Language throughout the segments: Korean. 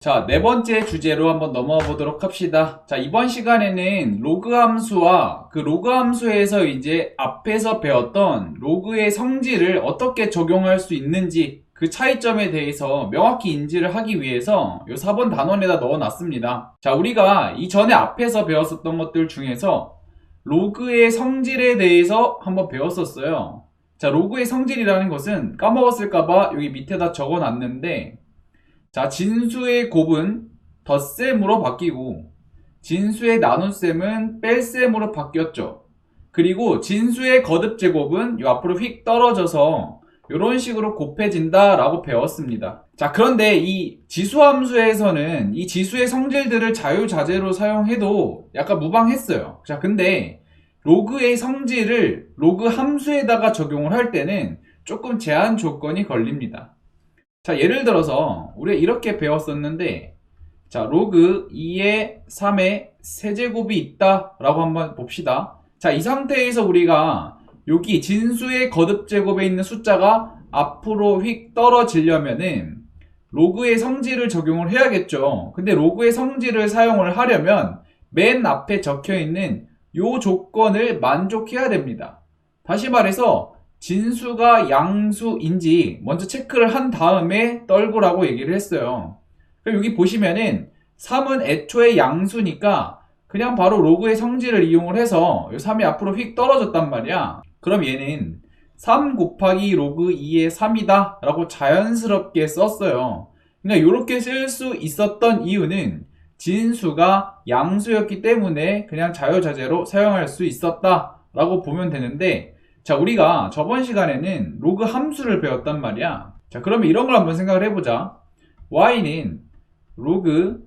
자, 네 번째 주제로 한번 넘어가 보도록 합시다. 자, 이번 시간에는 로그 함수와 그 로그 함수에서 이제 앞에서 배웠던 로그의 성질을 어떻게 적용할 수 있는지 그 차이점에 대해서 명확히 인지를 하기 위해서 이 4번 단원에다 넣어 놨습니다. 자, 우리가 이전에 앞에서 배웠었던 것들 중에서 로그의 성질에 대해서 한번 배웠었어요. 자, 로그의 성질이라는 것은 까먹었을까봐 여기 밑에다 적어 놨는데, 자, 진수의 곱은 덧셈으로 바뀌고 진수의 나눗셈은 뺄셈으로 바뀌었죠. 그리고 진수의 거듭제곱은 요 앞으로 휙 떨어져서 이런 식으로 곱해진다 라고 배웠습니다. 자, 그런데 이 지수함수에서는 이 지수의 성질들을 자유자재로 사용해도 약간 무방했어요. 자, 근데 로그의 성질을 로그 함수에다가 적용을 할 때는 조금 제한 조건이 걸립니다. 자, 예를 들어서 우리가 이렇게 배웠었는데, 자, 로그 2의 3의 세제곱이 있다 라고 한번 봅시다. 자, 이 상태에서 우리가 여기 진수의 거듭제곱에 있는 숫자가 앞으로 휙 떨어지려면은 로그의 성질을 적용을 해야겠죠. 근데 로그의 성질을 사용을 하려면 맨 앞에 적혀있는 요 조건을 만족해야 됩니다. 다시 말해서 진수가 양수인지 먼저 체크를 한 다음에 떨구라고 얘기를 했어요. 그럼 여기 보시면은 3은 애초에 양수니까 그냥 바로 로그의 성질을 이용을 해서 이 3이 앞으로 휙 떨어졌단 말이야. 그럼 얘는 3 곱하기 로그 2의 3이다 라고 자연스럽게 썼어요. 그러니까 이렇게 쓸 수 있었던 이유는 진수가 양수였기 때문에 그냥 자유자재로 사용할 수 있었다 라고 보면 되는데, 자, 우리가 저번 시간에는 로그 함수를 배웠단 말이야. 자, 그러면 이런 걸 한번 생각을 해보자. y는 로그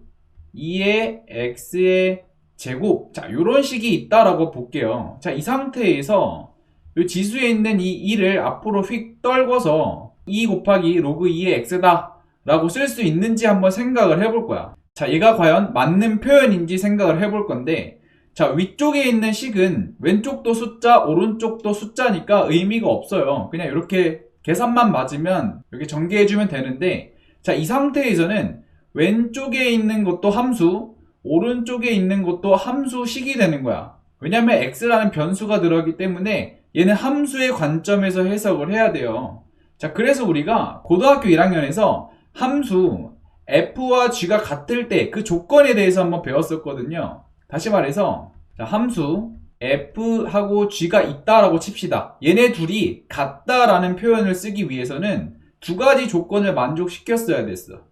2의 x의 제곱, 자, 요런 식이 있다라고 볼게요. 자, 이 상태에서 이 지수에 있는 이 2를 앞으로 휙 떨궈서 2 곱하기 로그 2의 x다 라고 쓸 수 있는지 한번 생각을 해볼 거야. 자, 얘가 과연 맞는 표현인지 생각을 해볼 건데, 자, 위쪽에 있는 식은 왼쪽도 숫자, 오른쪽도 숫자니까 의미가 없어요. 그냥 이렇게 계산만 맞으면 이렇게 전개해주면 되는데, 자, 이 상태에서는 왼쪽에 있는 것도 함수, 오른쪽에 있는 것도 함수식이 되는 거야. 왜냐면 x라는 변수가 들어가기 때문에 얘는 함수의 관점에서 해석을 해야 돼요. 자, 그래서 우리가 고등학교 1학년에서 함수 f와 g가 같을 때 그 조건에 대해서 한번 배웠었거든요. 다시 말해서, 자, 함수 f하고 g가 있다라고 칩시다. 얘네 둘이 같다라는 표현을 쓰기 위해서는 두 가지 조건을 만족시켰어야 됐어.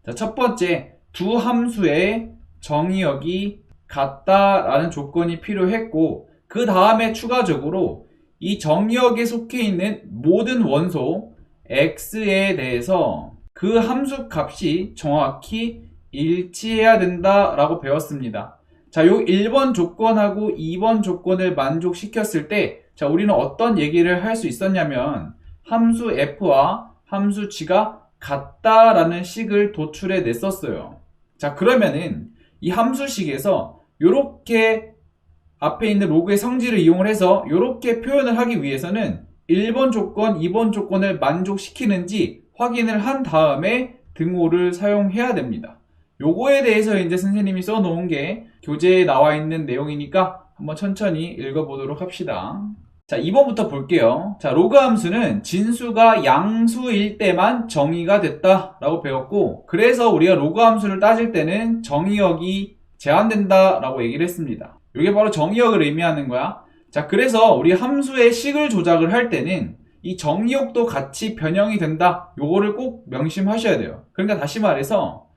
자, 첫 번째, 두 함수의 정의역이 같다라는 조건이 필요했고, 그 다음에 추가적으로 이 정의역에 속해 있는 모든 원소 x에 대해서 그 함수 값이 정확히 일치해야 된다라고 배웠습니다. 자, 요 1번 조건하고 2번 조건을 만족시켰을 때, 자, 우리는 어떤 얘기를 할 수 있었냐면, 함수 f와 함수 g가 같다라는 식을 도출해 냈었어요. 자, 그러면은 이 함수식에서 요렇게 앞에 있는 로그의 성질을 이용을 해서 요렇게 표현을 하기 위해서는 1번 조건, 2번 조건을 만족시키는지 확인을 한 다음에 등호를 사용해야 됩니다. 요거에 대해서 이제 선생님이 써놓은 게 교재에 나와 있는 내용이니까 한번 천천히 읽어보도록 합시다. 자, 2번부터 볼게요. 자, 로그 함수는 진수가 양수일 때만 정의가 됐다 라고 배웠고, 그래서 우리가 로그 함수를 따질 때는 정의역이 제한된다 라고 얘기를 했습니다. 이게 바로 정의역을 의미하는 거야. 자, 그래서 우리 함수의 식을 조작을 할 때는 이 정의역도 같이 변형이 된다, 요거를 꼭 명심하셔야 돼요. 그러니까 다시 말해서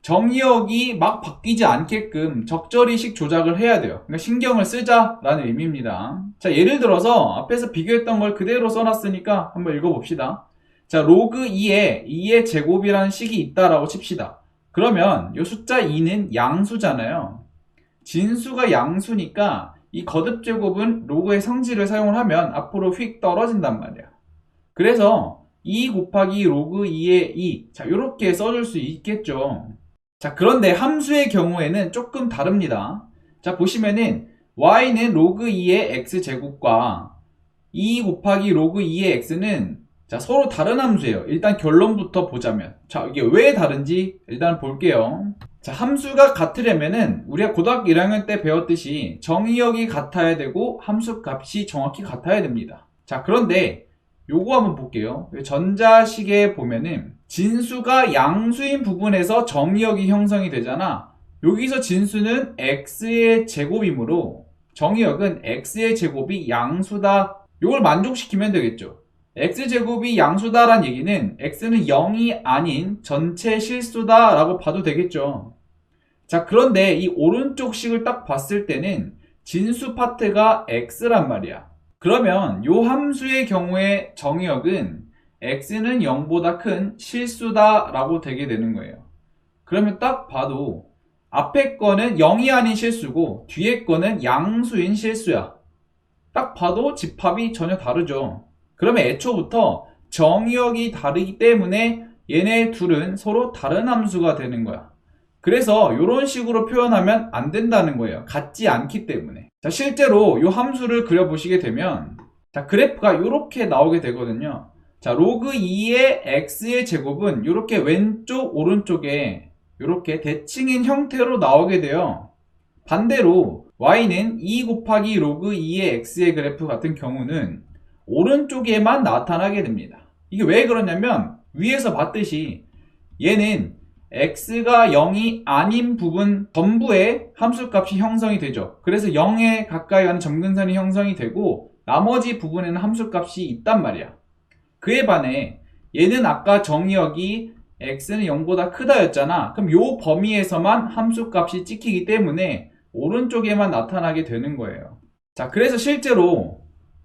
정의역이 막 바뀌지 않게끔 적절히 식 조작을 해야 돼요. 그러니까 신경을 쓰자라는 의미입니다. 자, 예를 들어서 앞에서 비교했던 걸 그대로 써놨으니까 한번 읽어봅시다. 자, 로그 2의 제곱이라는 식이 있다라고 칩시다. 그러면 이 숫자 2는 양수잖아요. 진수가 양수니까 이 거듭제곱은 로그의 성질을 사용을 하면 앞으로 휙 떨어진단 말이야. 그래서 2 곱하기 로그 2의 2, 자, 요렇게 써줄 수 있겠죠. 자, 그런데 함수의 경우에는 조금 다릅니다. 자, 보시면은 y는 로그 2의 x제곱과 2 곱하기 로그 2의 x는 자, 서로 다른 함수예요. 일단 결론부터 보자면. 자, 이게 왜 다른지 일단 볼게요. 자, 함수가 같으려면은 우리가 고등학교 1학년 때 배웠듯이 정의역이 같아야 되고 함수 값이 정확히 같아야 됩니다. 자, 그런데 요거 한번 볼게요. 전자식에 보면은 진수가 양수인 부분에서 정의역이 형성이 되잖아. 여기서 진수는 x의 제곱이므로 정의역은 x의 제곱이 양수다. 요걸 만족시키면 되겠죠. x제곱이 양수다란 얘기는 x는 0이 아닌 전체 실수다 라고 봐도 되겠죠. 자, 그런데 이 오른쪽 식을 딱 봤을 때는 진수 파트가 x란 말이야. 그러면 요 함수의 경우에 정의역은 x는 0보다 큰 실수다 라고 되게 되는 거예요. 그러면 딱 봐도 앞에 거는 0이 아닌 실수고 뒤에 거는 양수인 실수야. 딱 봐도 집합이 전혀 다르죠. 그러면 애초부터 정의역이 다르기 때문에 얘네 둘은 서로 다른 함수가 되는 거야. 그래서 이런 식으로 표현하면 안 된다는 거예요. 같지 않기 때문에. 자, 실제로 이 함수를 그려보시게 되면 자, 그래프가 이렇게 나오게 되거든요. 자, 로그 2의 x의 제곱은 이렇게 왼쪽 오른쪽에 이렇게 대칭인 형태로 나오게 돼요. 반대로 y는 2 곱하기 로그 2의 x의 그래프 같은 경우는 오른쪽에만 나타나게 됩니다. 이게 왜 그러냐면 위에서 봤듯이 얘는 x가 0이 아닌 부분 전부에 함수값이 형성이 되죠. 그래서 0에 가까이 가는 점근선이 형성이 되고 나머지 부분에는 함수값이 있단 말이야. 그에 반해 얘는 아까 정의역이 x는 0보다 크다 였잖아. 그럼 요 범위에서만 함수값이 찍히기 때문에 오른쪽에만 나타나게 되는 거예요. 자, 그래서 실제로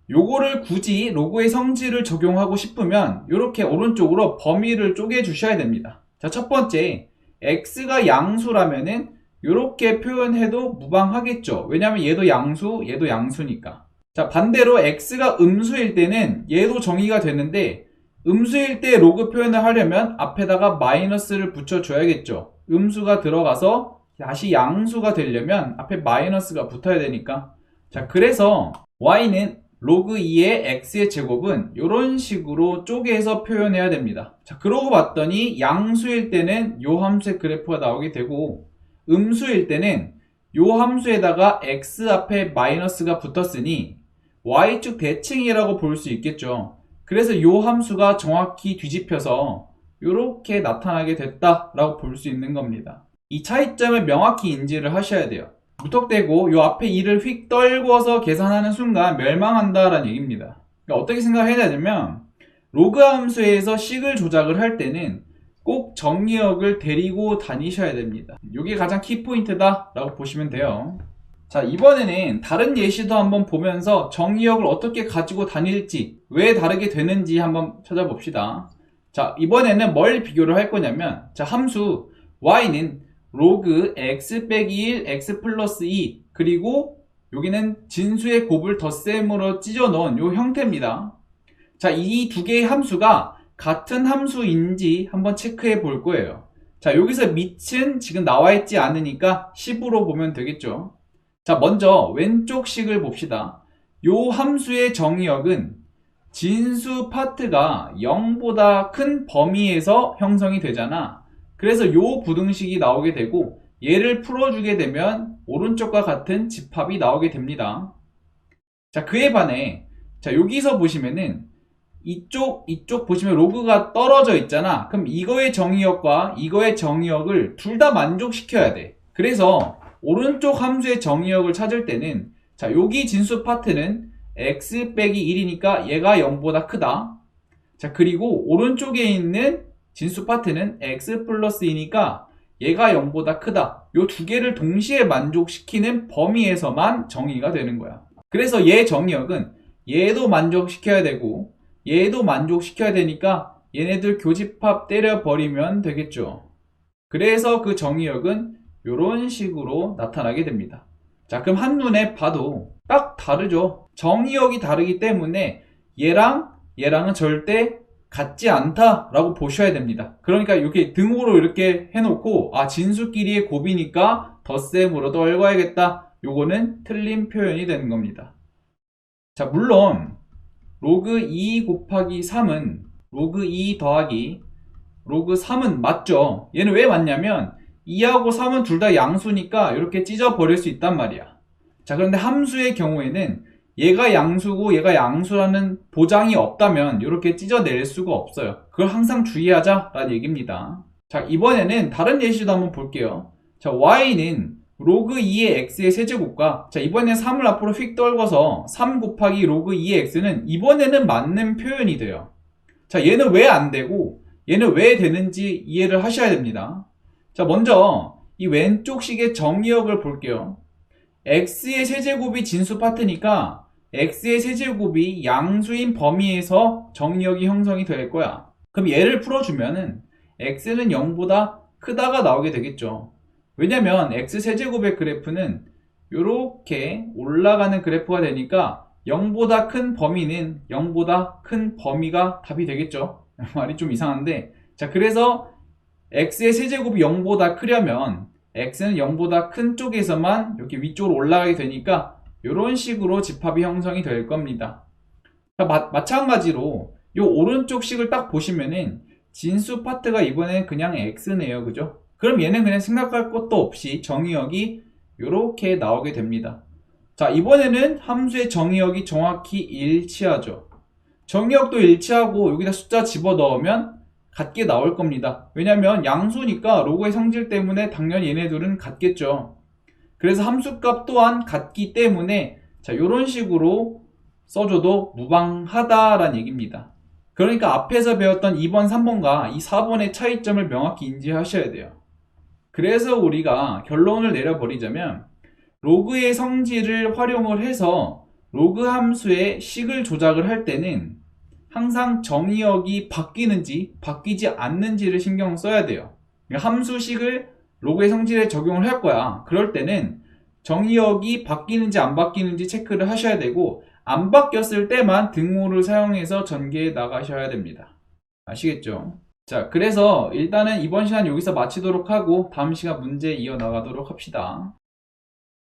요거를 굳이 로그의 성질을 적용하고 싶으면 이렇게 오른쪽으로 범위를 쪼개 주셔야 됩니다. 자, 첫 번째, x가 양수라면은 이렇게 표현해도 무방하겠죠. 왜냐면 얘도 양수, 얘도 양수니까. 자, 반대로 x가 음수일 때는 얘도 정의가 되는데 음수일 때 로그 표현을 하려면 앞에다가 마이너스를 붙여줘야겠죠. 음수가 들어가서 다시 양수가 되려면 앞에 마이너스가 붙어야 되니까. 자, 그래서 y는 로그 2의 x의 제곱은 이런 식으로 쪼개서 표현해야 됩니다. 자, 그러고 봤더니 양수일 때는 요 함수의 그래프가 나오게 되고 음수일 때는 요 함수에다가 x 앞에 마이너스가 붙었으니 y축 대칭이라고 볼 수 있겠죠. 그래서 요 함수가 정확히 뒤집혀서 이렇게 나타나게 됐다라고 볼 수 있는 겁니다. 이 차이점을 명확히 인지를 하셔야 돼요. 무턱대고 요 앞에 2를 휙 떨궈서 계산하는 순간 멸망한다라는 얘기입니다. 그러니까 어떻게 생각해야 되냐면 로그 함수에서 식을 조작을 할 때는 꼭 정의역을 데리고 다니셔야 됩니다. 이게 가장 키포인트다 라고 보시면 돼요. 자, 이번에는 다른 예시도 한번 보면서 정의역을 어떻게 가지고 다닐지, 왜 다르게 되는지 한번 찾아봅시다. 자, 이번에는 뭘 비교를 할 거냐면 자, 함수 y는 로그 x 빼기 1 x 플러스 2 그리고 여기는 진수의 곱을 덧셈으로 찢어 놓은 요 형태입니다. 자, 이 두 개의 함수가 같은 함수인지 한번 체크해 볼 거예요. 자, 여기서 밑은 지금 나와 있지 않으니까 10으로 보면 되겠죠. 자, 먼저 왼쪽 식을 봅시다. 요 함수의 정의역은 진수 파트가 0보다 큰 범위에서 형성이 되잖아. 그래서 요 부등식이 나오게 되고 얘를 풀어주게 되면 오른쪽과 같은 집합이 나오게 됩니다. 자, 그에 반해 자, 여기서 보시면은 이쪽 보시면 로그가 떨어져 있잖아. 그럼 이거의 정의역과 이거의 정의역을 둘 다 만족시켜야 돼. 그래서 오른쪽 함수의 정의역을 찾을 때는 자, 여기 진수 파트는 x 빼기 1이니까 얘가 0보다 크다. 자, 그리고 오른쪽에 있는 진수 파트는 x 플러스 2니까 얘가 0보다 크다. 요 두 개를 동시에 만족시키는 범위에서만 정의가 되는 거야. 그래서 얘 정의역은 얘도 만족시켜야 되고 얘도 만족시켜야 되니까 얘네들 교집합 때려버리면 되겠죠. 그래서 그 정의역은 이런 식으로 나타나게 됩니다. 자, 그럼 한눈에 봐도 딱 다르죠. 정의역이 다르기 때문에 얘랑은 절대 같지 않다라고 보셔야 됩니다. 그러니까 이렇게 등호로 이렇게 해놓고 진수끼리의 곱이니까 덧셈으로 떨궈야겠다. 요거는 틀린 표현이 되는 겁니다. 자, 물론 로그 2 곱하기 3은 로그 2 더하기 로그 3은 맞죠? 얘는 왜 맞냐면 2하고 3은 둘 다 양수니까 이렇게 찢어버릴 수 있단 말이야. 자, 그런데 함수의 경우에는 얘가 양수고 얘가 양수라는 보장이 없다면 이렇게 찢어낼 수가 없어요. 그걸 항상 주의하자라는 얘기입니다. 자, 이번에는 다른 예시도 한번 볼게요. 자, y는 로그 2의 x의 세제곱과, 자, 이번에 3을 앞으로 휙 떨궈서 3 곱하기 로그 2의 x는 이번에는 맞는 표현이 돼요. 자, 얘는 왜 안 되고 얘는 왜 되는지 이해를 하셔야 됩니다. 자, 먼저 이 왼쪽 식의 정의역을 볼게요. x의 세제곱이 진수 파트니까 x의 세제곱이 양수인 범위에서 정의역이 형성이 될 거야. 그럼 얘를 풀어주면은 x는 0보다 크다가 나오게 되겠죠. 왜냐면 x 세제곱의 그래프는 이렇게 올라가는 그래프가 되니까 0보다 큰 범위는 0보다 큰 범위가 답이 되겠죠. 말이 좀 이상한데, 자, 그래서 x의 세제곱이 0보다 크려면 x는 0보다 큰 쪽에서만 이렇게 위쪽으로 올라가게 되니까 이런 식으로 집합이 형성이 될 겁니다. 마찬가지로 이 오른쪽 식을 딱 보시면은 진수 파트가 이번엔 그냥 x네요. 그죠? 그럼 얘는 그냥 생각할 것도 없이 정의역이 이렇게 나오게 됩니다. 자, 이번에는 함수의 정의역이 정확히 일치하죠. 정의역도 일치하고 여기다 숫자 집어넣으면 같게 나올 겁니다. 왜냐면 양수니까 로그의 성질 때문에 당연히 얘네들은 같겠죠. 그래서 함수값 또한 같기 때문에 자, 이런 식으로 써줘도 무방하다라는 얘기입니다. 그러니까 앞에서 배웠던 2번, 3번과 이 4번의 차이점을 명확히 인지하셔야 돼요. 그래서 우리가 결론을 내려버리자면 로그의 성질을 활용을 해서 로그 함수의 식을 조작을 할 때는 항상 정의역이 바뀌는지 바뀌지 않는지를 신경 써야 돼요. 그러니까 함수식을 로그의 성질에 적용을 할 거야. 그럴 때는 정의역이 바뀌는지 안 바뀌는지 체크를 하셔야 되고, 안 바뀌었을 때만 등호를 사용해서 전개해 나가셔야 됩니다. 아시겠죠? 자, 그래서 일단은 이번 시간 여기서 마치도록 하고 다음 시간 문제 이어나가도록 합시다.